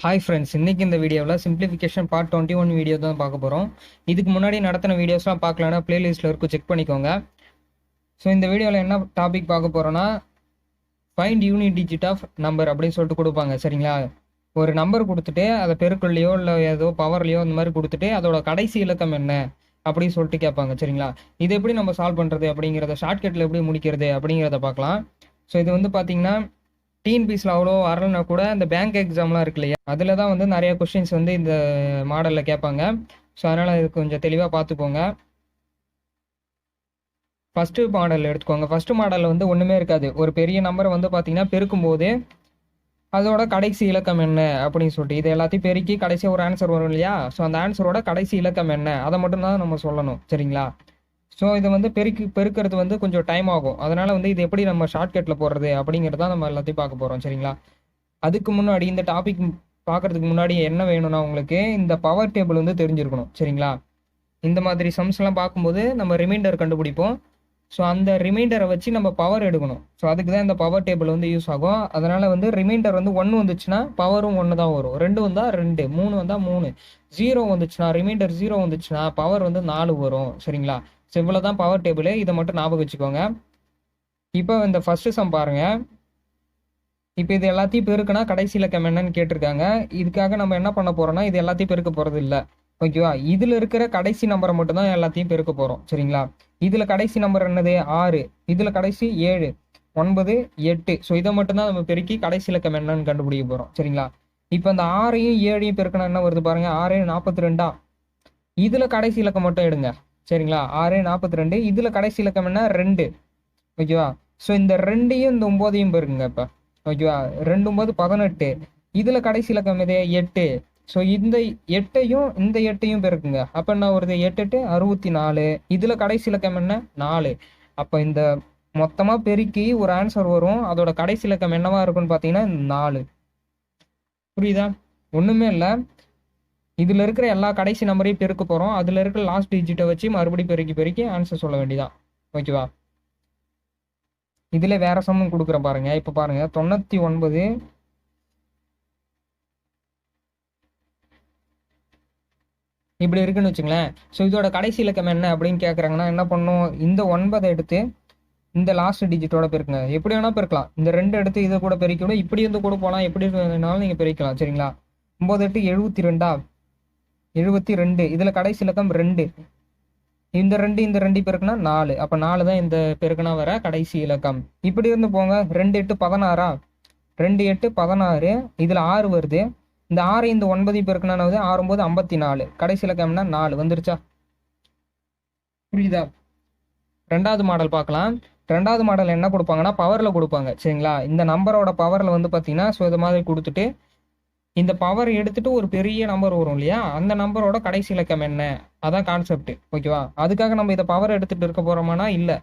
Hi friends, இன்றைக்கி இந்த வீடியோவில் சிம்பிளிஃபிகேஷன் பார்ட் 21 வீடியோ தான் பார்க்க போகிறோம். இதுக்கு முன்னாடி நடத்தின வீடியோஸ்லாம் பார்க்கலன்னா பிளேலிஸ்ட்டில் இருக்கும், செக் பண்ணிக்கோங்க. ஸோ இந்த வீடியோவில் என்ன டாபிக் பார்க்க போகிறோன்னா, find unit digit of number அப்படின்னு சொல்லிட்டு கொடுப்பாங்க. சரிங்களா? ஒரு நம்பர் கொடுத்துட்டு அதை பெருக்கல்லையோ இல்லை ஏதோ பவர்லையோ இந்த மாதிரி கொடுத்துட்டு அதோட கடைசி இலக்கம் என்ன அப்படின்னு சொல்லிட்டு கேட்பாங்க. சரிங்களா? இது எப்படி நம்ம சால்வ் பண்ணுறது அப்படிங்கிறத, ஷார்ட்கட்டில் எப்படி முடிக்கிறது அப்படிங்கிறத பார்க்கலாம். ஸோ இது வந்து பார்த்தீங்கன்னா டிஎன்பிஎஸ்சியில் அவ்வளோ வரலனா கூட இந்த பேங்க் எக்ஸாம்லாம் இருக்கு இல்லையா, அதில் தான் வந்து நிறைய கொஸ்டின்ஸ் வந்து இந்த மாடலில் கேட்பாங்க. ஸோ அதனால் இது கொஞ்சம் தெளிவாக பார்த்துக்கோங்க. ஃபஸ்ட்டு மாடல் எடுத்துக்கோங்க. ஃபஸ்ட்டு மாடலில் வந்து ஒன்றுமே இருக்காது. ஒரு பெரிய நம்பரை வந்து பார்த்தீங்கன்னா பெருக்கும்போது அதோட கடைசி இலக்கம் என்ன அப்படின்னு சொல்லிட்டு இது எல்லாத்தையும் பெருக்கி கடைசியாக ஒரு ஆன்சர் வரும் இல்லையா. ஸோ அந்த ஆன்சரோட கடைசி இலக்கம் என்ன அதை மட்டும்தான் நம்ம சொல்லணும். சரிங்களா? ஸோ இதை வந்து பெருக்கிறது வந்து கொஞ்சம் டைம் ஆகும். அதனால் வந்து இது எப்படி நம்ம ஷார்ட்கட்டில் போடுறது அப்படிங்கிறத நம்ம எல்லாத்தையும் பார்க்க போகிறோம். சரிங்களா? அதுக்கு முன்னாடி இந்த டாபிக் பார்க்குறதுக்கு முன்னாடி என்ன வேணும்னா, உங்களுக்கு இந்த பவர் டேபிள் வந்து தெரிஞ்சிருக்கணும். சரிங்களா? இந்த மாதிரி சம்ஸ்லாம் பார்க்கும்போது நம்ம ரிமைண்டர் கண்டுபிடிப்போம். ஸோ அந்த ரிமைண்டரை வச்சு நம்ம பவர் எடுக்கணும். ஸோ அதுக்கு தான் இந்த பவர் டேபிள் வந்து யூஸ் ஆகும். அதனால் வந்து ரிமைண்டர் வந்து 1 வந்துச்சுன்னா பவரும் 1 தான் வரும், 2 வந்தால் 2, 3 வந்தால் 3, 0 வந்துச்சுன்னா ரிமைண்டர் 0 வந்துச்சுன்னா பவர் வந்து 4 வரும். சரிங்களா? ஸோ இவ்வளோ தான் பவர் டேபிள். இதை மட்டும் ஞாபகம் வச்சுக்கோங்க. இப்போ இந்த ஃபஸ்ட்டு சம் பாருங்கள். இப்போ இது எல்லாத்தையும் பெருக்குனா கடைசி இலக்கம் என்னன்னு கேட்டிருக்காங்க. இதுக்காக நம்ம என்ன பண்ண போகிறோம்னா, இது எல்லாத்தையும் பெருக்க போகிறது இல்லை. ஓகேவா? இதில் இருக்கிற கடைசி நம்பரை மட்டும் தான் எல்லாத்தையும் பெருக்க போகிறோம். சரிங்களா? இதில் கடைசி நம்பர் என்னது? 6. இதில் கடைசி 7, 9, 8. ஸோ இதை மட்டும்தான் நம்ம பெருக்கி கடைசி இலக்கம் என்னன்னு கண்டுபிடிக்க போகிறோம். சரிங்களா? இப்போ இந்த 6ஐயும் 7ஐயும் பெருக்கினா என்ன வருது பாருங்கள். 6 42. இதில் கடைசி இலக்கம் மட்டும் எடுங்க. சரிங்களா? 6 42. இதில் கடைசி இலக்கம் என்ன? 2. ஓகேவா? ஸோ இந்த 2ஐயும் இந்த 9ஐயும் பெருக்குங்க. இப்போ ஓகேவா? 2 9 18. இதில் கடைசி இலக்கம் இது 8. ஸோ இந்த 8ஐயும் இந்த 8ஐயும் பெருக்குங்க. அப்போ என்ன வருது? 8 8 64. இதில் கடைசி இலக்கம் என்ன? 4. அப்போ இந்த மொத்தமாக பெருக்கி ஒரு ஆன்சர் வரும். அதோட கடைசி இலக்கம் என்னவா இருக்குன்னு பார்த்தீங்கன்னா 4. புரியுதா? ஒன்றுமே இல்லை. இதில் இருக்கிற எல்லா கடைசி நம்பரையும் பெருக்க போகிறோம். அதில் இருக்கிற லாஸ்ட் டிஜிட்டை வச்சு மறுபடியும் பெருக்கி பெருக்கி ஆன்சர் சொல்ல வேண்டியதான். ஓகேவா? இதில் வேற சம்மம் கொடுக்குறேன் பாருங்க. இப்போ பாருங்க, 99 இப்படி இருக்குன்னு வச்சுங்களேன். ஸோ இதோட கடைசி இலக்கம் என்ன அப்படின்னு கேட்குறாங்கன்னா என்ன பண்ணும்? இந்த 9 எடுத்து இந்த லாஸ்ட் டிஜிட்டோட பெருக்குங்க. எப்படி வேணால் பெருக்கலாம். இந்த 2 எடுத்து இதை கூட பெருக்கிவிட, இப்படி இருந்து கூட போகலாம், எப்படி வேணாலும் நீங்கள் பெருக்கலாம். சரிங்களா? 9 8 72. 72. இதில் கடைசி இலக்கம் 2. இந்த 2 இந்த 2 பெருக்குனா 4. அப்போ 4 தான் இந்த பெருக்குனா வர கடைசி இலக்கம். இப்படி இருந்து போங்க. 2 8 16. 2 8 16. இதில் 6 வருது. இந்த 6 இந்த 9 பெருக்குனா 6 9 54. கடைசி இலக்கம்னா 4 வந்துருச்சா? புரியுதா? ரெண்டாவது மாடல் பார்க்கலாம். ரெண்டாவது மாடல் என்ன கொடுப்பாங்கன்னா பவரில் கொடுப்பாங்க. சரிங்களா? இந்த நம்பரோட பவரில் வந்து பார்த்தீங்கன்னா ஸோ இது மாதிரி கொடுத்துட்டு இந்த பவர் எடுத்துட்டு ஒரு பெரிய நம்பர் வரும் இல்லையா, அந்த நம்பரோட கடைசி இலக்கம் என்ன, அதான் கான்செப்ட். ஓகேவா? அதுக்காக நம்ம இதை பவர் எடுத்துட்டு இருக்க போறோமானா இல்லை.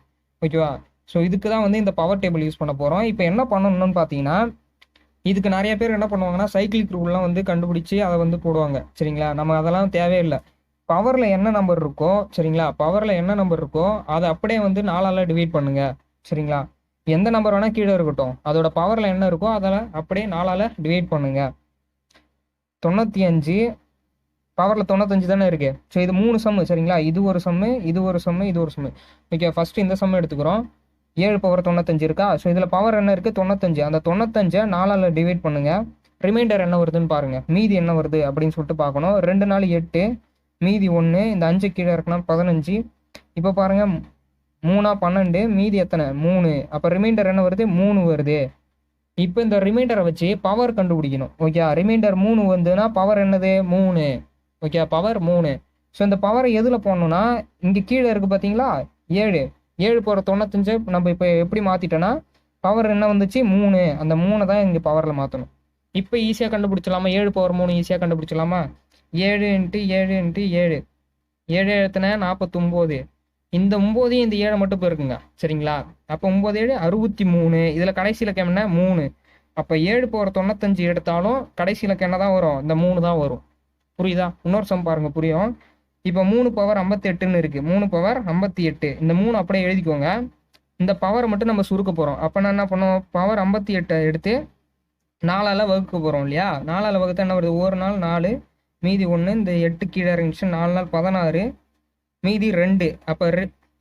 ஓகேவா? ஸோ இதுக்கு தான் வந்து இந்த பவர் டேபிள் யூஸ் பண்ண போறோம். இப்போ என்ன பண்ணணும்னு பார்த்தீங்கன்னா, இதுக்கு நிறைய பேர் என்ன பண்ணுவாங்கன்னா சைக்கிளிக் ரூல்லாம் வந்து கண்டுபிடிச்சி அதை வந்து போடுவாங்க. சரிங்களா? நம்ம அதெல்லாம் தேவையில்லை. பவர்ல என்ன நம்பர் இருக்கோ, சரிங்களா, பவர்ல என்ன நம்பர் இருக்கோ அதை அப்படியே வந்து 4ஆல் டிவைட் பண்ணுங்க. சரிங்களா? எந்த நம்பர் வேணா கீழே இருக்கட்டும், அதோட பவர்ல என்ன இருக்கோ அதில் அப்படியே 4ஆல் டிவைட் பண்ணுங்க. 95 பவரில் 95 தானே இருக்குது. ஸோ இது 3 சம்மு. சரிங்களா? இது ஒரு சம்மு, இது ஒரு சம்மு, இது ஒரு சம்மு. ஓகே, ஃபஸ்ட்டு இந்த சம்மு எடுத்துக்கிறோம். 7 பவர் 95 இருக்கா? ஸோ இதில் பவர் என்ன இருக்குது? 95. அந்த 95 4ஆல் டிவைட் பண்ணுங்கள். ரிமைண்டர் என்ன வருதுன்னு பாருங்கள். மீதி என்ன வருது அப்படின்னு சொல்லிட்டு பார்க்கணும். 2 4 8, மீதி 1. இந்த 5 கீழே இருக்குன்னா 15. இப்போ பாருங்கள், 3 12, மீதி எத்தனை? 3. அப்போ ரிமைண்டர் என்ன வருது? 3 வருது. இப்போ இந்த ரிமைண்டரை வச்சு பவர் கண்டுபிடிக்கணும். ஓகே, ரிமைண்டர் 3 வந்துன்னா பவர் என்னது? 3. Okay, power 3. ஸோ இந்த பவரை எதில் போடணும்னா, இங்கே கீழே இருக்குது பார்த்தீங்களா 7. 7 போகிற 95 நம்ம இப்போ எப்படி மாற்றிட்டோன்னா பவர் என்ன வந்துச்சு? 3. அந்த 3 தான் இங்கே பவரில் மாற்றணும். இப்போ ஈஸியாக கண்டுபிடிச்சலாமா? 7 பவர் 3 ஈஸியாக கண்டுபிடிச்சலாமா? 7 × 7 × 7. 7 எத்தனை? 49. இந்த 9 இந்த 7 மட்டும் இருக்குங்க. சரிங்களா? அப்போ 9 7 63. இதில் கடைசி இலக்கம் என்ன? 3. அப்போ 7 பவர் 95 எடுத்தாலும் கடைசி இலக்கம் என்ன தான் வரும்? இந்த 3 தான் வரும். புரியுதா? இன்னொரு சம் பாருங்க, புரியும். இப்போ 3 பவர் 58ன்னு இருக்குது. 3 பவர் 58. இந்த 3 அப்படியே எழுதிக்கோங்க. இந்த பவரை மட்டும் நம்ம சுருக்க போகிறோம். அப்போ நான் என்ன பண்ணுவோம்? பவர் 58 எடுத்து 4ஆல் வகுக்க போகிறோம் இல்லையா? 4ஆல் வகுத்தா என்ன வருது? ஒரு நாள் 4, மீதி 1, இந்த 8 கீழே இருந்துச்சு, 4 நாள் 16, மீதி 2. அப்போ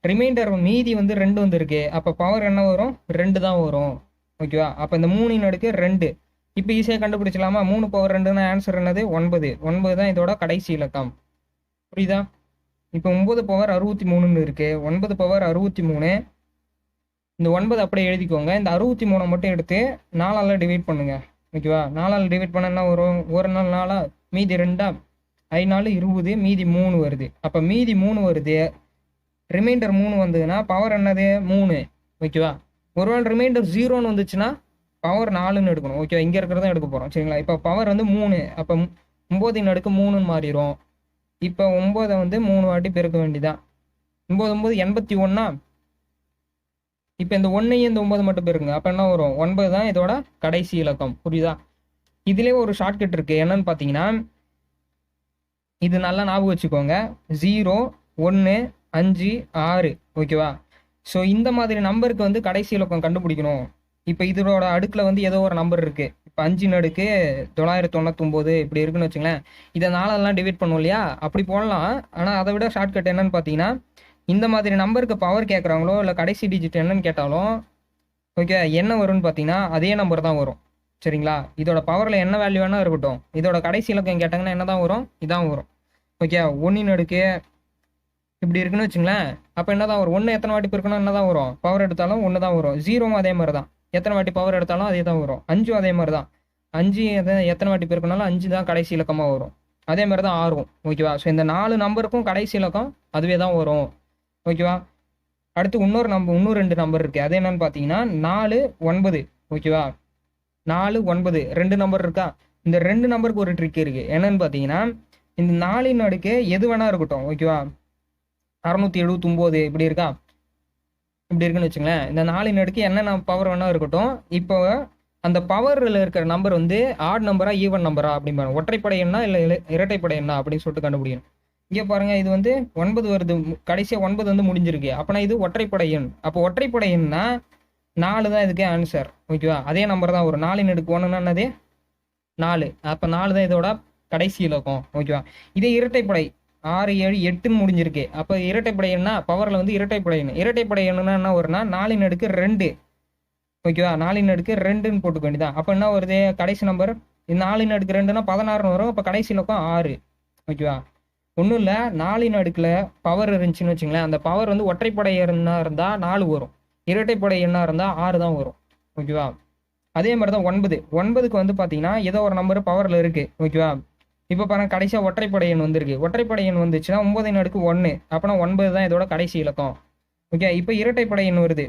ரிமைண்டர் மீதி வந்து 2 வந்துருக்கு. அப்போ பவர் என்ன வரும்? 2 தான் வரும். ஓகேவா? அப்போ இந்த 3 அடுக்கு 2. இப்போ ஈஸியாக கண்டுபிடிச்சலாமா? 3 பவர் 2னா ஆன்சர் என்னது? 9. 9 தான் இதோட கடைசி இலக்கம். புரியுதா? இப்போ 9 பவர் 63ன்னு இருக்கு. 9 பவர் 63. இந்த 9 அப்படியே எழுதிக்கோங்க. இந்த 63 மட்டும் எடுத்து 4ஆல் டிவைட் பண்ணுங்க. ஓகேவா? 4ஆல் டிவைட் பண்ண என்ன வரும்? ஒரு நாள் 4, மீதி 2, 5 நாள் 20, மீதி 3 வருது. அப்போ மீதி 3 வருது. ரிமைண்டர் 3 வந்ததுன்னா பவர் என்னது? 3. ஓகேவா? ஒருவேளை ரிமைண்டர் 0ன்னு வந்துச்சுன்னா பவர் 4ன்னு எடுக்கணும். ஓகே, இங்கே இருக்கிறத எடுக்க போகிறோம். சரிங்களா? இப்போ பவர் வந்து 3. அப்போ 9 அடுக்கு 3ன்னு மாறிடும். இப்போ 9 வந்து 3 வாட்டி பெருக்க வேண்டியதான். 9 9 81. இப்போ இந்த 1ஐயும் இந்த 9 மட்டும் பெருங்க. அப்போ என்ன வரும்? 9 தான் இதோட கடைசி இலக்கம். புரியுதா? இதுலேயே ஒரு ஷார்ட்கட் இருக்குது. என்னன்னு பார்த்தீங்கன்னா, இது நல்லா ஞாபகம் வச்சுக்கோங்க. 0 1 5 6. ஓகேவா? ஸோ இந்த மாதிரி நம்பருக்கு வந்து கடைசி இலக்கம் கண்டுபிடிக்கணும். இப்போ இதோட அடுக்கில் வந்து ஏதோ ஒரு நம்பர் இருக்குது. இப்போ 5 அடுக்கு 999 இப்படி இருக்குன்னு வச்சுங்களேன். இதை 4ஆல் டிவைட் பண்ணுவோம் இல்லையா? அப்படி போடலாம். ஆனால் அதை விட ஷார்ட்கட் என்னன்னு பார்த்தீங்கன்னா, இந்த மாதிரி நம்பருக்கு பவர் கேட்குறாங்களோ இல்லை கடைசி டிஜிட் என்னன்னு கேட்டாலும் ஓகே, என்ன வரும்னு பார்த்தீங்கன்னா அதே நம்பர் தான் வரும். சரிங்களா? இதோட பவரில் என்ன வேல்யூ வேணால் இருக்கட்டும், இதோட கடைசி இலக்கம் கேட்டாங்கன்னா என்ன தான் வரும்? இதான் வரும். ஓகே, 1 அடுக்கு இப்படி இருக்குன்னு வச்சுங்களேன். அப்போ என்ன தான் வரும்? 1 எத்தனை வாட்டி பெருக்கணும் என்ன தான் வரும்? பவர் எடுத்தாலும் 1 தான் வரும். 0வும் அதே மாதிரி தான். எத்தனை வாட்டி பவர் எடுத்தாலும் அதே தான் வரும். 5ம் அதே மாதிரி தான். 5 எத்தனை வாட்டி பெருக்கனாலும் 5 தான் கடைசி இலக்கமாக வரும். அதே மாதிரி தான் 6ம். ஓகேவா? ஸோ இந்த 4 நம்பருக்கும் கடைசி இலக்கம் அதுவே தான் வரும். ஓகேவா? அடுத்து இன்னும் 2 நம்பர் இருக்குது. அது என்னன்னு பார்த்தீங்கன்னா 4 9. ஓகேவா? 4 9 2 நம்பர் இருக்கா? இந்த 2 நம்பருக்கு ஒரு ட்ரிக் இருக்குது. என்னன்னு பார்த்தீங்கன்னா, இந்த 4 அடுக்கு எது வேணா இருக்கட்டும். ஓகேவா? 679 இப்படி இருக்கா? இப்படி இருக்குன்னு வச்சுங்களேன். இந்த 4 அடுக்கு என்னென்ன பவர் வேணா இருக்கட்டும். இப்போ அந்த பவரில் இருக்கிற நம்பர் வந்து ஆட் நம்பரா ஈவன் நம்பரா அப்படிம்பாங்க. ஒற்றைப்படை எண்ணா இல்லை இரட்டைப்படை எண்ணா அப்படின்னு சொல்லிட்டு கண்டுபிடிக்கணும். இங்கே பாருங்க, இது வந்து 9 வருது. கடைசியாக 9 வந்து முடிஞ்சிருக்கு. அப்போனா இது ஒற்றைப்படை எண். அப்போ ஒற்றைப்படை எண்ணா 4 தான் இதுக்கே ஆன்சர். ஓகேவா? அதே நம்பர் தான் ஒரு 4 அடுக்கு 1ன்னா என்னது? 4. அப்போ 4 தான் இதோட கடைசி இலக்கம். ஓகேவா? இதே இரட்டைப்படை 6 7 8ன்னு முடிஞ்சிருக்கு. அப்போ இரட்டைப்படை எண்ணா பவரில் வந்து இரட்டைப்படை எண். இரட்டைப்படை எண்ணுன்னா என்ன வரும்னா 4 அடுக்கு 2. ஓகேவா? 4 அடுக்கு 2ன்னு போட்டுக்க வேண்டியதான். அப்போ என்ன வருது? கடைசி நம்பர் 4 அடுக்கு 2ன்னா 16ன்னு வரும். அப்போ கடைசி இலக்கம் 6. ஓகேவா? ஒன்றும் இல்லை, 4 அடுக்கில் பவர் இருந்துச்சுன்னு வச்சுங்களேன். அந்த பவர் வந்து ஒற்றைப்படை எண்ணாக இருந்தால் 4 வரும். இரட்டைப்படை எண்ணாக இருந்தால் 6 தான் வரும். ஓகேவா? அதே மாதிரி தான் 9. 9க்கு வந்து பார்த்தீங்கன்னா ஏதோ ஒரு நம்பர் பவரில் இருக்குது. ஓகேவா? இப்போ பாருங்க, கடைசியாக ஒற்றைப்படை எண் வந்திருக்கு. ஒற்றைப்படை எண் வந்துச்சுன்னா 9 அடுக்கு 1. அப்போனா 9 தான் இதோட கடைசி இலக்கம். ஓகே, இப்போ இரட்டைப்படை எண் வருது.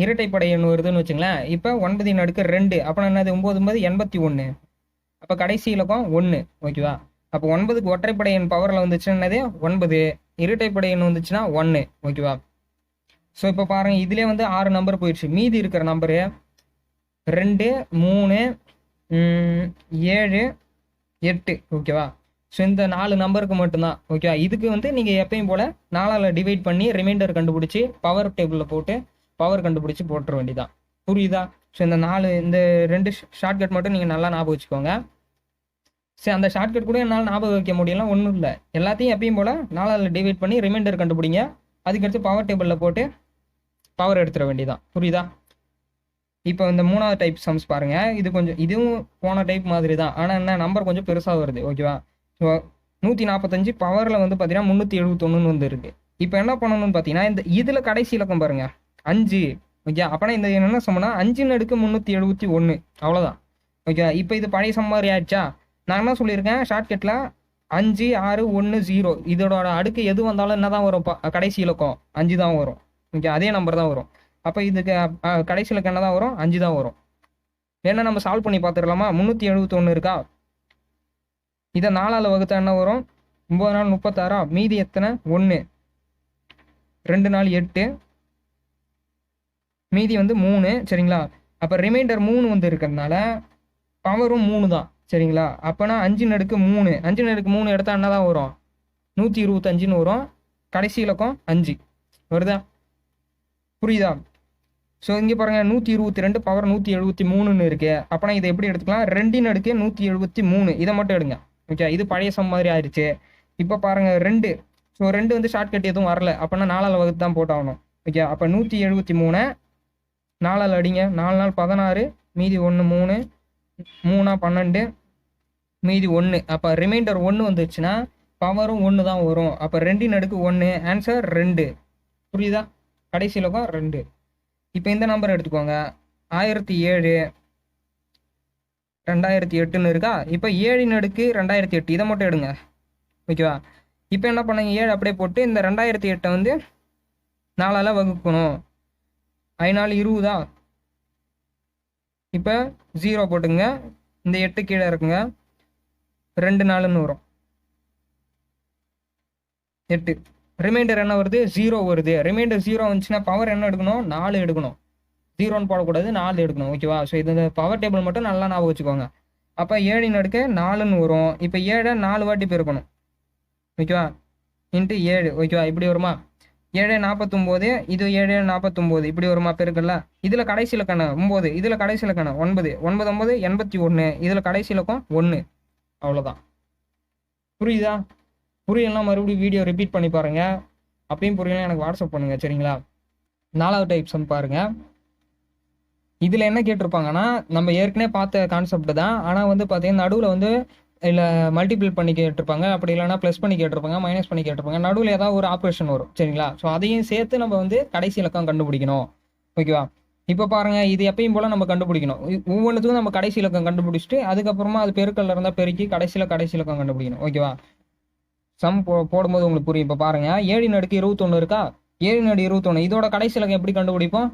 இரட்டைப்படை எண் வருதுன்னு வச்சுங்களேன். இப்போ 9 அடுக்கு 2. அப்போனா என்னது? 9 9 81. அப்போ கடைசி இலக்கம் 1. ஓகேவா? அப்போ 9க்கு ஒற்றைப்படை எண் பவரில் வந்துச்சுன்னா என்னது? 9. இரட்டைப்படை எண் வந்துச்சுன்னா 1. ஓகேவா? ஸோ இப்போ பாருங்க, இதுலேயே வந்து 6 நம்பர் போயிடுச்சு. மீதி இருக்கிற நம்பரு 2 3 7 8. ஓகேவா? ஸோ இந்த 4 நம்பருக்கு மட்டும்தான். ஓகேவா? இதுக்கு வந்து நீங்கள் எப்பயும் போல் 4ஆல் டிவைட் பண்ணி ரிமைண்டர் கண்டுபிடிச்சி பவர் டேபிளில் போட்டு பவர் கண்டுபிடிச்சி போட்டுற வேண்டியதான். புரியுதா? ஸோ இந்த 2 ஷார்ட்கட் மட்டும் நீங்கள் நல்லா ஞாபகம் வச்சுக்கோங்க. சரி, அந்த ஷார்ட்கட் கூட என்னால் ஞாபகம் வைக்க முடியலாம், ஒன்றும் இல்லை. எல்லாத்தையும் எப்பயும் போல் 4ஆல் டிவைட் பண்ணி ரிமைண்டர் கண்டுபிடிங்க. அதுக்கடுத்து பவர் டேபிளில் போட்டு பவர் எடுத்துட வேண்டியதான். புரியுதா? இப்போ இந்த 3வது டைப் சம்ஸ் பாருங்க. இதுவும் போன டைப் மாதிரி தான். ஆனால் என்ன, நம்பர் கொஞ்சம் பெருசாக வருது. ஓகேவா? ஸோ 145 பவரில் வந்து பார்த்தீங்கன்னா 371 வந்து இருக்கு. இப்போ என்ன பண்ணணும்னு பார்த்தீங்கன்னா, இதில் கடைசி இலக்கம் பாருங்க 5. ஓகே, அப்போனா இந்த என்ன சொன்னா 5 அடுக்கு 371. அவ்வளோதான். ஓகே, இப்போ இது பழைய சம் மாதிரி ஆயிடுச்சா? நான் என்ன சொல்லியிருக்கேன் ஷார்ட்கட்டில், 5 6 1 0. இதோட அடுக்கு எது வந்தாலும் என்ன தான் வரும்? கடைசி இலக்கம் 5 தான் வரும். ஓகே, அதே நம்பர் தான் வரும். அப்போ இதுக்கு கடைசி இலக்கம் என்ன தான் வரும்? 5 தான் வரும். வேணா நம்ம சால்வ் பண்ணி பார்த்துடலாமா? 371 இருக்கா? இதை 4ஆல் வகுத்தா என்ன வரும்? 9 நாள் 36. மீதி எத்தனை? 1. 2 நாள் 8. மீதி வந்து 3. சரிங்களா? அப்போ ரிமைண்டர் 3 வந்து இருக்கிறதுனால பவரும் 3 தான். சரிங்களா? அப்போனா 5 அடுக்கு 3. 5 அடுக்கு 3 எடுத்தால் என்ன தான் வரும்? 125ன்னு வரும். கடைசி இலக்கம் 5 வருதா? புரியுதா? ஸோ இங்கே பாருங்க 122 பவர் 173ன்னு இருக்கு. அப்போனா இதை எப்படி எடுத்துக்கலாம்? 2 அடுக்கு 173 இதை மட்டும் எடுங்க. ஓகே, இது பழைய சம் மாதிரி ஆயிடுச்சு. இப்போ பாருங்க 2. ஸோ 2 வந்து ஷார்ட்கட் எதுவும் வரல, அப்போனா 4ஆல் வகுத்து தான் போட்டாகணும். ஓகே, அப்போ 173 4ஆல் அடிங்க. 4 நாள் 16, மீதி 1 3, 3 12, மீதி 1. அப்போ ரிமைண்டர் 1 வந்துச்சுன்னா பவரும் 1 தான் வரும். அப்போ 2 அடுக்கு 1, ஆன்சர் 2. புரியுதா? கடைசி இலக்கம் 2. இப்போ இந்த நம்பர் எடுத்துக்கோங்க, 1007 2008ன்னு இருக்கா. இப்போ 7 அடுக்கு 2008 இதை மட்டும் எடுங்க. ஓகேவா? இப்போ என்ன பண்ணுங்க, 7 அப்படியே போட்டு இந்த 2008 வந்து 4ஆல் வகுக்கணும். 5 நாள் 20. இப்போ 0 போட்டுங்க, இந்த 8 கீழே இருக்குங்க, 2 நாளுன்னு வரும் 8. ரிமைண்டர் என்ன வருது? 0 வருது. ரிமைண்டர் 0 வந்துச்சுன்னா பவர் என்ன எடுக்கணும்? 4 எடுக்கணும். 0ன்னு போடக்கூடாது, 4 எடுக்கணும். ஓகேவா? ஸோ இது பவர் டேபிள் மட்டும் நல்லா ஞாபகம் வச்சுக்கோங்க. அப்போ 7 அடுக்கு 4ன்னு வரும். இப்போ 7 4 வாட்டி பெருக்கணும். ஓகேவா? இன்ட்டு 7. ஓகேவா? இப்படி வருமா? 7 49, இது 7 49 இப்படி வருமா பெருக்கல்ல? இதில் கடைசி இலக்கம் 9, இதில் கடைசி இலக்கம் 9, 9 9 81, இதில் கடைசி இலக்கம் 1. அவ்வளோதான். புரியுதா? புரியலாம் மறுபடியும் வீடியோ ரிப்பீட் பண்ணி பாருங்க. அப்பயும் புரியலாம் எனக்கு வாட்ஸ்அப் பண்ணுங்க, சரிங்களா? 4வது டைப் சம் பாருங்க. இதில் என்ன கேட்டிருப்பாங்கன்னா, நம்ம ஏற்கனவே பார்த்த கான்செப்ட் தான். ஆனால் வந்து பார்த்தீங்கன்னா நடுவில் வந்து இல்லை மல்டிபிள் பண்ணி கேட்டிருப்பாங்க, அப்படி இல்லைனா ப்ளஸ் பண்ணி கேட்டிருப்பாங்க, மைனஸ் பண்ணி கேட்டிருப்பாங்க. நடுவில் ஏதாவது ஒரு ஆப்ரேஷன் வரும், சரிங்களா? ஸோ அதையும் சேர்த்து நம்ம வந்து கடைசி இலக்கம் கண்டுபிடிக்கணும். ஓகேவா? இப்போ பாருங்க, இது எப்பயும் போல நம்ம கண்டுபிடிக்கணும். ஒவ்வொன்றுத்துக்கும் நம்ம கடைசி இலக்கம் கண்டுபிடிச்சிட்டு அதுக்கப்புறமா அது பெருக்கல்ல இருந்தால் பெருக்கி கடைசி இலக்கம் கண்டுபிடிக்கணும். ஓகேவா? சம் போடும்போது உங்களுக்கு புரியும். இப்போ பாருங்க, 7 அடுக்கு 21 இருக்கா. 7 அடுக்கு 21 இதோட கடைசி இலக்கம் எப்படி கண்டுபிடிப்போம்?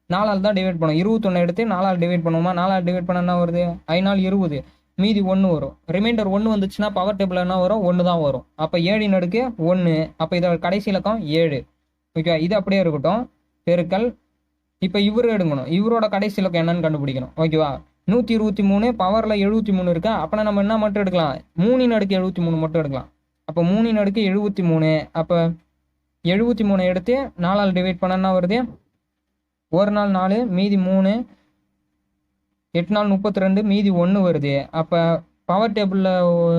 4ஆல் தான் டிவைட் பண்ணும். 21 எடுத்து 4ஆல் டிவைட் பண்ணுவோமா? 4ஆல் டிவைட் பண்ண என்ன வருது? 5 நாள் 20, மீதி 1 வரும். ரிமைண்டர் 1 வந்துச்சுன்னா பவர் டேபிள் என்ன வரும்? 1 தான் வரும். அப்போ 7 அடுக்கு 1, அப்போ இதோட கடைசி இலக்கம் 7. ஓகே, இது அப்படியே இருக்கட்டும். பெருக்கல். இப்போ இவரு எடுக்கணும், இவரோட கடைசி இலக்கம் என்னன்னு கண்டுபிடிக்கணும். ஓகேவா? 123 பவரில் 73 இருக்கா. அப்போனா நம்ம என்ன மட்டும் எடுக்கலாம்? 3 அடுக்கு 73 மட்டும் எடுக்கலாம். அப்போ 3 அடுக்கு 73, அப்போ 73 எடுத்து 4ஆல் டிவைட் பண்ண என்ன வருது? 1 நாள் 4, மீதி 3, 8 நாள் 32, மீதி 1 வருது. அப்போ பவர் டேபிளில்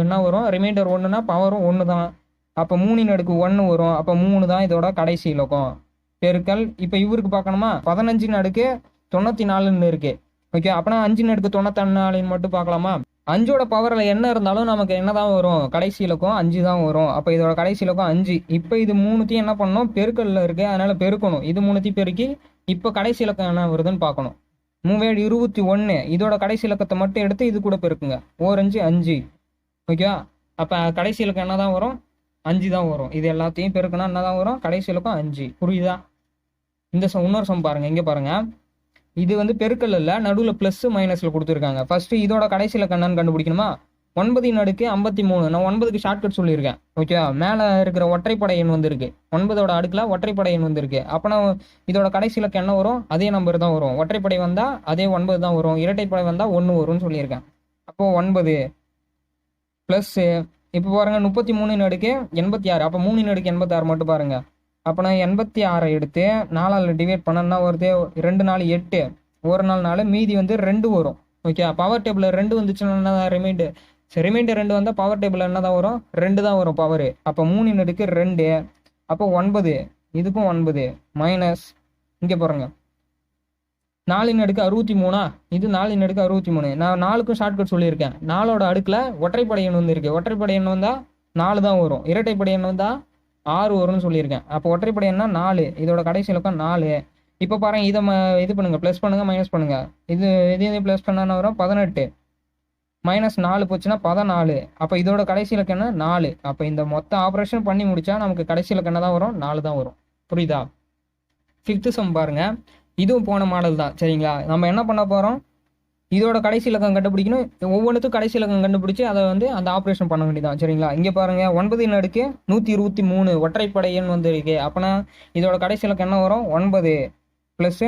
என்ன வரும்? ரிமைண்டர் 1னா பவரும் 1 தான். அப்போ 3 அடுக்கு 1 வரும். அப்போ 3 தான் இதோட கடைசி இலக்கம். பெருக்கல். இப்போ இவருக்கு பார்க்கணுமா? 15 அடுக்கு 94ன்னு இருக்கு. ஓகே, அப்போனா 5 அடுக்கு 94 மட்டும் பார்க்கலாமா? 5ஓட பவரில் என்ன இருந்தாலும் நமக்கு என்ன தான் வரும்? கடைசி இலக்கம் 5 தான் வரும். அப்போ இதோட கடைசி இலக்கம் 5. இப்போ இது 3த்தையும் என்ன பண்ணணும்? பெருக்கல்ல இருக்கு, அதனால பெருக்கணும். இது 3த்தையும் பெருக்கி இப்போ கடைசி இலக்கம் என்ன வருதுன்னு பார்க்கணும். 3 21, இதோட கடைசி இலக்கத்தை மட்டும் எடுத்து இது கூட பெருக்குங்க. 4 5 5. ஓகேவா? அப்போ கடைசி இலக்கம் என்ன தான் வரும்? 5 தான் வரும். இது எல்லாத்தையும் பெருக்கணும், என்ன தான் வரும்? கடைசி இலக்கம் 5. புரியுதா? இந்த இன்னொரு சம் பாருங்க, இங்கே பாருங்க. இது வந்து பெருக்கல் இல்லை, நடுவில் ப்ளஸ் மைனஸில் கொடுத்துருக்காங்க. ஃபர்ஸ்ட் இதோட கடைசி இலக்கம் என்னன்னு கண்டுபிடிக்கணுமா? 9 அடுக்கு 53. நான் 9க்கு ஷார்ட்கட் சொல்லியிருக்கேன். ஓகேவா? மேலே இருக்கிற ஒற்றைப்படை எண் வந்துருக்கு, 9ஓட அடுக்கில் ஒற்றைப்படை எண் வந்துருக்கு. அப்போனா இதோட கடைசி இலக்கம் என்ன வரும்? அதே நம்பர் தான் வரும். ஒற்றைப்படை வந்தால் அதே 9 தான் வரும், இரட்டைப்படை வந்தால் 1 வரும்னு சொல்லியிருக்கேன். அப்போது 9 ப்ளஸ்ஸு. இப்போ பாருங்க, 33 அடுக்கு 86. அப்போ 3 அடுக்கு 86 மட்டும் பாருங்க. அப்போ நான் 86 எடுத்து 4ஆல் டிவைட் பண்ணா வருது? 2 நாள் 8, 1 நாள் 4, மீதி வந்து 2 வரும். ஓகே, பவர் டேபிளில் 2 வந்துச்சுன்னா என்ன தான் ரிமைண்டர்? சரி, ரிமைண்டர் 2 வந்தால் பவர் டேபிளில் என்ன தான் வரும்? 2 தான் வரும் பவர். அப்போ 3 அடுக்கு 2, அப்போ 9, இதுக்கும் 9 மைனஸ். இங்கே பாருங்க, 4 அடுக்கு 63. இது 4 அடுக்கு 63. நான் 4க்கும் ஷார்ட்கட் சொல்லியிருக்கேன். 4ஓட அடுக்கில் ஒற்றைப்படை எண் வந்து இருக்கு. ஒற்றைப்படை எண் வந்தால் 4 தான் வரும், இரட்டைப்படை எண் வந்தால் 6 வரும்னு சொல்லியிருக்கேன். அப்போ ஒற்றைப்படை எண்ணா 4, இதோட கடைசி இலக்கம் 4. இப்போ பாருங்க, இதை இது பண்ணுங்க, ப்ளஸ் பண்ணுங்க, மைனஸ் பண்ணுங்க. இது ப்ளஸ் பண்ணா வரும் 18, மைனஸ் 4 போச்சுன்னா 14. அப்போ இதோட கடைசி இலக்கம் என்ன? 4. அப்போ இந்த மொத்த ஆப்ரேஷன் பண்ணி முடிச்சா நமக்கு கடைசி இலக்கம் என்ன தான் வரும்? 4 தான் வரும். புரியுதா? 5th சம் பாருங்க. இதுவும் போன மாடல் தான், சரிங்களா? நம்ம என்ன பண்ண போகிறோம்? இதோட கடைசி இலக்கம் கண்டுபிடிக்கணும். ஒவ்வொன்றுத்துக்கும் கடைசி இலக்கம் கண்டுபிடிச்சி அதை வந்து அந்த ஆப்ரேஷன் பண்ண வேண்டியதான், சரிங்களா? இங்கே பாருங்க, 9 அடுக்கு 123 ஒற்றைப்படை எண் வந்து இருக்கு. அப்போனா இதோட கடைசி இலக்கம் என்ன வரும்? 9 ப்ளஸ்.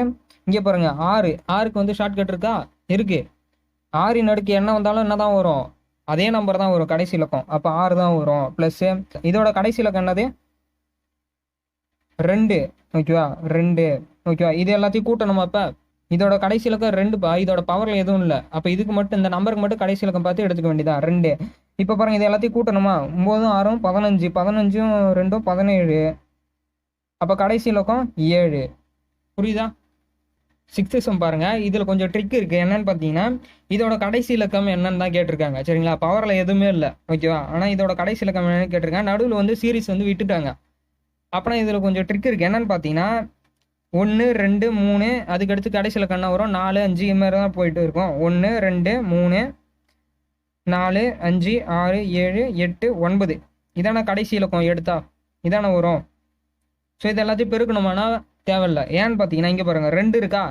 இங்கே பாருங்க, 6க்கு வந்து ஷார்ட்கட் இருக்கா? இருக்கு. 6 அடுக்கு என்ன வந்தாலும் என்ன தான் வரும்? அதே நம்பர் தான் வரும் கடைசி இலக்கம். அப்போ 6 தான் வரும். ப்ளஸ் இதோட கடைசி இலக்கம் என்னது? 2. ஓகேவா? 2 ஓகேவா. இது எல்லாத்தையும் கூட்டணுமா? அப்போ இதோட கடைசி இலக்கம் 2பா, இதோட பவரில் எதுவும் இல்லை. அப்போ இதுக்கு மட்டும் இந்த நம்பருக்கு மட்டும் கடைசி இலக்கம் பார்த்து எடுத்துக்க வேண்டியதா 2. இப்போ பாருங்கள், இது எல்லாத்தையும் கூட்டணுமா? 9 6 15, 15 2 17. அப்போ கடைசி இலக்கம் 7. புரியுதா? 6th சம் பாருங்க. இதில் கொஞ்சம் ட்ரிக் இருக்குது. என்னன்னு பார்த்தீங்கன்னா, இதோட கடைசி இலக்கம் என்னன்னு தான் கேட்டிருக்காங்க. சரிங்களா, பவரில் எதுவுமே இல்லை. ஓகேவா. ஆனால் இதோட கடைசி இலக்கம் என்னன்னு கேட்டிருக்காங்க. நடுவில் வந்து சீரிஸ் வந்து விட்டுட்டாங்க. அப்புறம் இதில் கொஞ்சம் ட்ரிக் இருக்குது. என்னன்னு பார்த்தீங்கன்னா, 1 2 3, அதுக்கடுத்து கடைசி இலக்கம் என்ன வரும்? 4 5 இது மாதிரி தான் போயிட்டு இருக்கும். 1 2 3 4 5 6 7 8 9 இதான கடைசி இலக்கம் எடுத்தா இதான வரும். ஸோ இது எல்லாத்தையும் பெருக்கணுமானா தேவையில்லை. ஏன்னு பார்த்தீங்கன்னா, இங்கே பாருங்கள் 2 இருக்கா,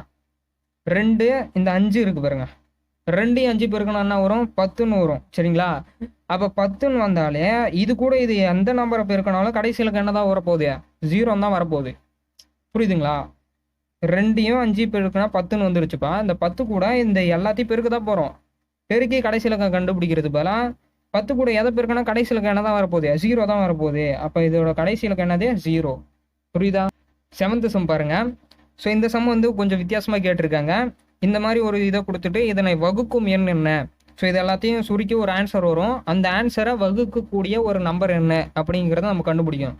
2 இந்த 5 இருக்கு பாருங்க. 2 5 பெருக்கணும் என்ன வரும்? 10ன்னு வரும். சரிங்களா. அப்போ 10ன்னு வந்தாலே இது கூட இது எந்த நம்பரை பெருக்கினாலும் கடைசி இலக்கம் என்ன தான் வரப்போகுது? 0 தான் வரப்போகுது. புரியுதுங்களா? 2யும் 5 பெருக்குனா 10ன்னு வந்துருச்சுப்பா. இந்த 10 கூட இந்த எல்லாத்தையும் பெருக்க தான் போகிறோம். பெருக்கி கடைசி இலக்கம் கண்டுபிடிக்கிறது பதிலாக 10 கூட எதை பெருக்கினா கடைசி இலக்கம் என்ன தான் வரப்போகுது? 0 தான் வரப்போகுது. அப்போ இதோட கடைசி இலக்கம் என்னது? 0. புரியுதா? 7th சம் பாருங்க. ஸோ இந்த சம் வந்து கொஞ்சம் வித்தியாசமாக கேட்டிருக்காங்க. இந்த மாதிரி ஒரு இதை கொடுத்துட்டு இதனை வகுக்கும் எண் என்ன? ஸோ இது எல்லாத்தையும் சுருக்கி ஒரு ஆன்சர் வரும். அந்த ஆன்சரை வகுக்கக்கூடிய ஒரு நம்பர் என்ன அப்படிங்கிறத நம்ம கண்டுபிடிக்கணும்.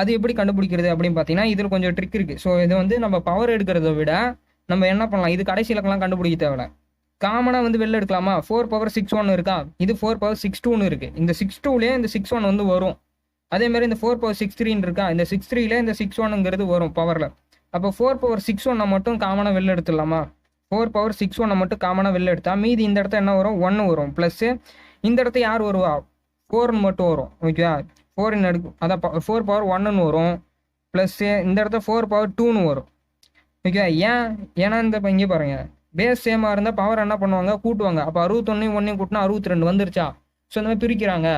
அது எப்படி கண்டுபிடிக்கிறது அப்படின்னு பார்த்தீங்கன்னா, இதில் கொஞ்சம் ட்ரிக் இருக்குது. ஸோ இது வந்து நம்ம பவர் எடுக்கிறத விட நம்ம என்ன பண்ணலாம், இது கடைசி இலக்கம்லாம் கண்டுபிடிக்க தேவையில்ல. காமனாக வந்து வெளில எடுக்கலாமா? 4 power 6 1 இருக்கா, இது 4 power 6 2 இருக்குது. இந்த 6 2லேயே இந்த 6 1 வந்து வரும். அதே மாதிரி இந்த 4 power 6 3 இருக்கா, இந்த 6 3ல இந்த 6 1ங்கிறது வரும் பவரில். அப்போ 4 power 6 1 மட்டும் காமனாக வெளில எடுத்துடலாமா? 4 power 6 1 மட்டும் காமனாக வெளில எடுத்தா மீதி இந்த இடத்த என்ன வரும்? 1 வரும். ப்ளஸ்ஸு இந்த இடத்த யார் வருவா? 4ன்னு மட்டும் வரும். ஓகேவா. 4 எடுக்கும், அதான் 4 power 1ன்னு வரும். ப்ளஸ்ஸு இந்த இடத்த 4 power 2ன்னு வரும். ஓகே. ஏன்னா இந்த இங்கே பாருங்க, பேஸ் சேமாக இருந்தால் பவர் என்ன பண்ணுவாங்க? கூட்டுவாங்க. அப்போ 61 1 கூட்டினா 62 வந்துருச்சா? ஸோ இந்த மாதிரி பிரிக்கிறாங்க.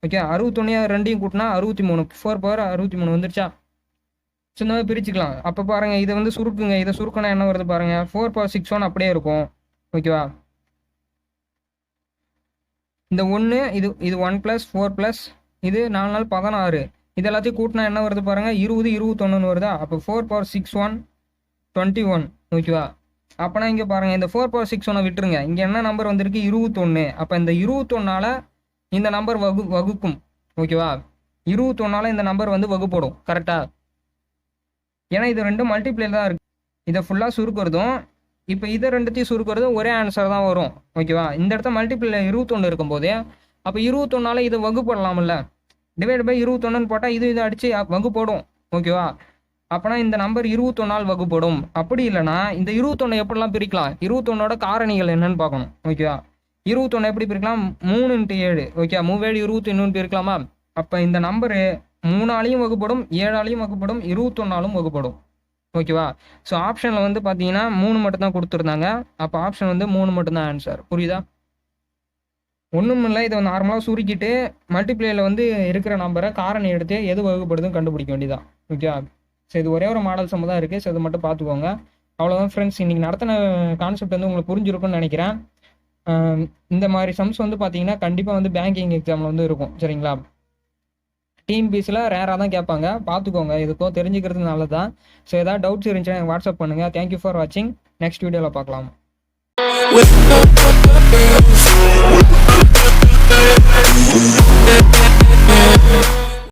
ஓகே. 61 2 கூட்டினா 63, 4 power 63 வந்துருச்சா? ஸோ இந்த மாதிரி பிரிச்சுக்கலாம். அப்போ பாருங்க, இதை வந்து சுருக்குங்க. இதை சுருக்குனா என்ன வருது பாருங்க? 4 power 6 1 அப்படியே இருக்கும். ஓகேவா. இந்த 1 இது 1 + 4 + இது 4 4 16. இது எல்லாத்தையும் கூட்டினா என்ன வருது பாருங்க? 20 21 வருதா? அப்போ 4 power 6 1 21. ஓகேவா. அப்போனா இங்கே பாருங்க, இந்த 4 power 6 1 விட்டுருங்க. இங்கே என்ன நம்பர் வந்திருக்கு? 21. அப்போ இந்த 21ஆல் இந்த நம்பர் வகுக்கும். ஓகேவா. 21ஆல் இந்த நம்பர் வந்து வகுப்படும். கரெக்டா. ஏன்னா இது ரெண்டும் மல்டிப்ளேல தான் இருக்கு. இதை ஃபுல்லாக சுருக்கிறதும் இப்போ இதை ரெண்டுத்தையும் சுருக்கிறதும் ஒரே ஆன்சர் தான் வரும். ஓகேவா. இந்த இடத்த மல்டிப்ளேல 21 இருக்கும்போதே அப்போ 21ஆல் இதை வகுப்படலாம்ல. டிவைட் பை 21ன்னு போட்டால் இது அடித்து வகுப்படும். ஓகேவா. அப்போனா இந்த நம்பர் 21ஆல் வகுப்படும். அப்படி இல்லைனா இந்த 21 எப்படிலாம் பிரிக்கலாம்? 21ஓட காரணிகள் என்னன்னு பார்க்கணும். ஓகேவா. 21 எப்படி பிரிக்கலாம்? 3 × 7. ஓகே. 3 7 21 பிரிக்கலாமா? அப்போ இந்த நம்பரு 3ஆலையும் வகுப்படும், 7ஆலையும் வகுப்படும், 21ஆலும் வகுப்படும். ஓகேவா. ஸோ ஆப்ஷனில் வந்து பார்த்தீங்கன்னா 3 மட்டும் தான் கொடுத்துருந்தாங்க. அப்போ ஆப்ஷன் வந்து 3 மட்டும் தான் ஆன்சர். புரியுதா? ஒன்றும் இல்லை. இதை நார்மலாக சுருக்கிட்டு மல்டிப்ளேயில் வந்து இருக்கிற நம்பரை காரணி எடுத்து எது வகுப்படுதுன்னு கண்டுபிடிக்க வேண்டியதான். ஓகேவா. ஸோ இது ஒரே ஒரு மாடல் சம் தான் இருக்குது. ஸோ இதை மட்டும் பார்த்துக்கோங்க. அவ்வளோதான் ஃப்ரெண்ட்ஸ். இன்றைக்கி நடத்தின கான்செப்ட் வந்து உங்களுக்கு புரிஞ்சிருக்குன்னு நினைக்கிறேன். இந்த மாதிரி சம்ஸ் வந்து பார்த்தீங்கன்னா கண்டிப்பாக வந்து பேங்கிங் எக்ஸாமில் வந்து இருக்கும். சரிங்களா. டிஎன்பிஎஸ்சியில் ரேராக தான் கேட்பாங்க. பார்த்துக்கோங்க. இதுக்கும் தெரிஞ்சுக்கிறது நல்லது தான். ஸோ ஏதாவது டவுட்ஸ் இருந்துச்சுன்னா எனக்கு வாட்ஸ்அப் பண்ணுங்கள். தேங்க்யூ ஃபார் வாட்சிங். நெக்ஸ்ட் வீடியோவில் பார்க்கலாம்.